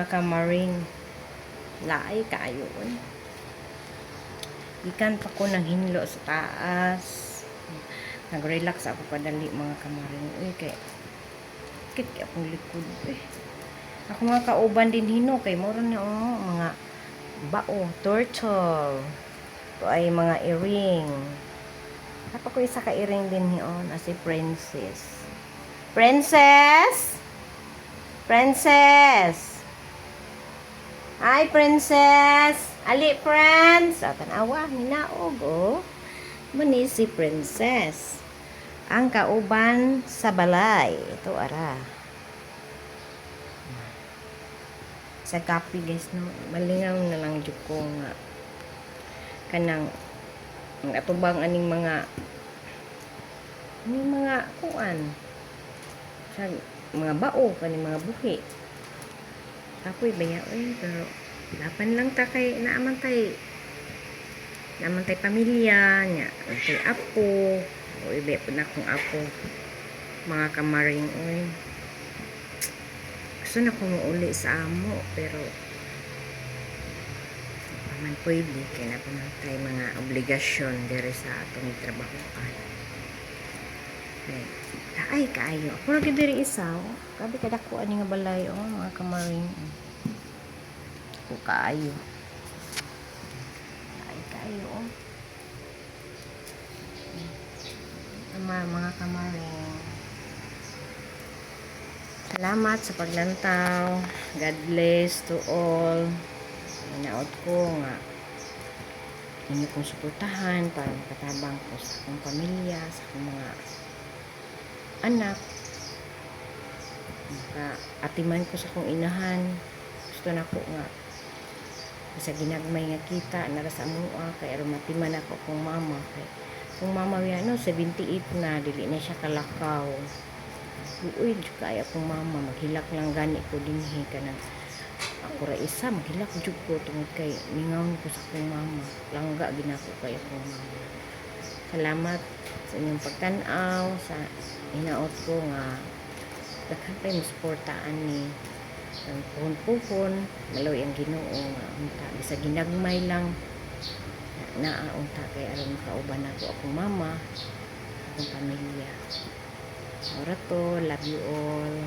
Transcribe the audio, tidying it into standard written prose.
kamaring. Laay kayo. Ikan pa ko naghinlo sa taas. Nag-relax ako padali mga kamaring. Uy, kay akong likod. Ako mga kauban din hino. Kay moro na mga bao, turtle. Ito ay mga earring. Tapos ko isa ka earring din hiyon. Si Princess. Princess! Princess! Hi, Princess! Ali, friends! Tanawa, hinaog, Muni si Princess. Ang kauban sa balay. Ito, ara. Sa copy, guys, no? Malingaw na lang dyan ko nga. Kanang, ang atubang aning mga kuan. Sa mga bao, kaning mga buhi. Ako'y baya, pero lapan lang ta kay naaman tay pamilya nya tay apo o ibe po na akong apo mga kamaring gusto na ko mauli sa amo pero paman pwede kaya na pamantay mga obligasyon dere sa atong trabahoan ay kaayo ako lagi diri isa grabe kadako ani nga balay mga kamaring ko kaayo mga kamaring. Salamat sa paglantaw. God bless to all. Inaot ko nga inyo kong suportahan para makatabang ko sa akong pamilya, sa akong mga anak. Atiman ko sa akong inahan. Gusto na ko nga sa ginagmay nga kita nara sa mua kay aron matiman ako kung mama kay kung mama yan 78 na dili na siya kalakaw uy kaya kung mama maghilak lang gani ko dinhi kanang ako ra isa maghilak jud ko tungod kay ningawn ko sa akong mama langga ginako kay akong mama. Salamat sa inyong pagtan-aw sa hinaot ko nga daghan pa yung suportaan ni ang puhon-puhon maloy ang Ginoo nga unta bisa ginagmay lang unta kay aron makauban ako akong mama akong pamilya. Ora to, love you all.